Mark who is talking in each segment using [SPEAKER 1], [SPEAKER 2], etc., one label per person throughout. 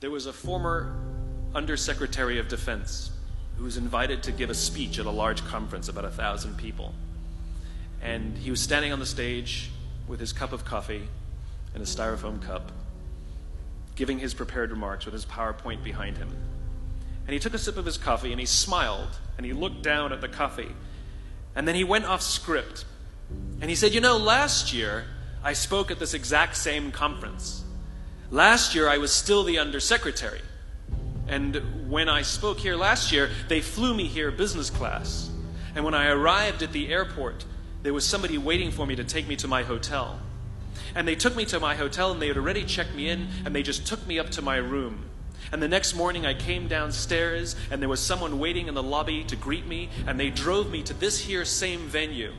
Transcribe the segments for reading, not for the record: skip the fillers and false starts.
[SPEAKER 1] There was a former Undersecretary of Defense who was invited to give a speech at a large conference, about 1,000 people. And he was standing on the stage with his cup of coffee and a styrofoam cup, giving his prepared remarks with his PowerPoint behind him. And he took a sip of his coffee and he smiled and he looked down at the coffee. And then he went off script. And he said, you know, last year I spoke at this exact same conference. Last year I was still the Undersecretary. And when I spoke here last year, they flew me here business class. And when I arrived at the airport, there was somebody waiting for me to take me to my hotel. And they took me to my hotel and they had already checked me in and they just took me up to my room. And the next morning I came downstairs and there was someone waiting in the lobby to greet me and they drove me to this here same venue.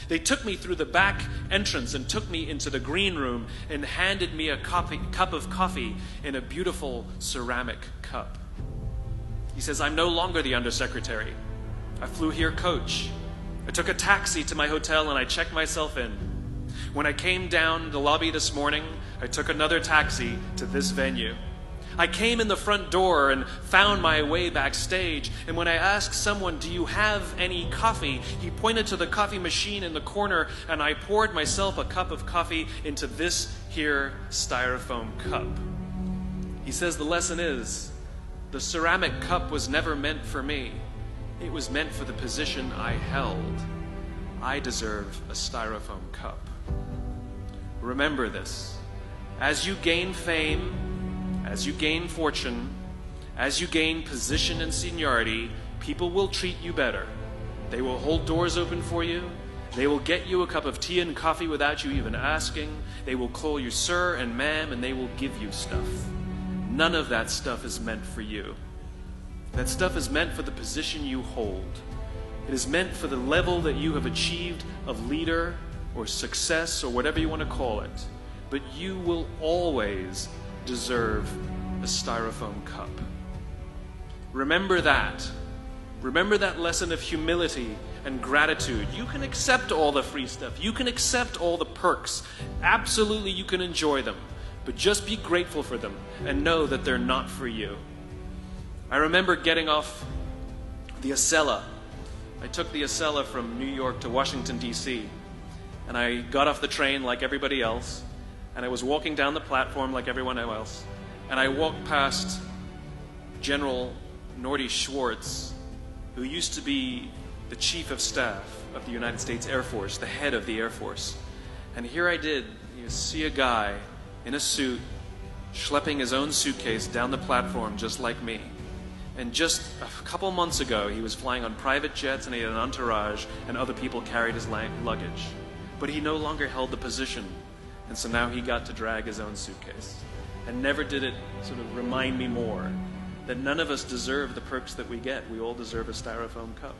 [SPEAKER 1] They took me through the back entrance and took me into the green room and handed me a cup of coffee in a beautiful ceramic cup. He says, I'm no longer the Undersecretary. I flew here coach. I took a taxi to my hotel and I checked myself in. When I came down the lobby this morning, I took another taxi to this venue. I came in the front door and found my way backstage, and when I asked someone, do you have any coffee? He pointed to the coffee machine in the corner, and I poured myself a cup of coffee into this here styrofoam cup. He says the lesson is, the ceramic cup was never meant for me. It was meant for the position I held. I deserve a styrofoam cup. Remember this. As you gain fame, as you gain fortune, as you gain position and seniority, people will treat you better. They will hold doors open for you. They will get you a cup of tea and coffee without you even asking. They will call you sir and ma'am, and they will give you stuff. None of that stuff is meant for you. That stuff is meant for the position you hold. It is meant for the level that you have achieved of leader or success or whatever you want to call it. But you will always deserve a styrofoam cup. Remember that. Remember that lesson of humility and gratitude. You can accept all the free stuff. You can accept all the perks. Absolutely, you can enjoy them. But just be grateful for them and know that they're not for you. I remember getting off the Acela. I took the Acela from New York to Washington, D.C. And I got off the train like everybody else. And I was walking down the platform like everyone else. And I walked past General Norty Schwartz, who used to be the Chief of Staff of the United States Air Force, the head of the Air Force. And here I did, you see a guy in a suit, schlepping his own suitcase down the platform just like me. And just a couple months ago, he was flying on private jets and he had an entourage and other people carried his luggage. But he no longer held the position. And so now he got to drag his own suitcase. And never did it sort of remind me more that none of us deserve the perks that we get. We all deserve a styrofoam cup.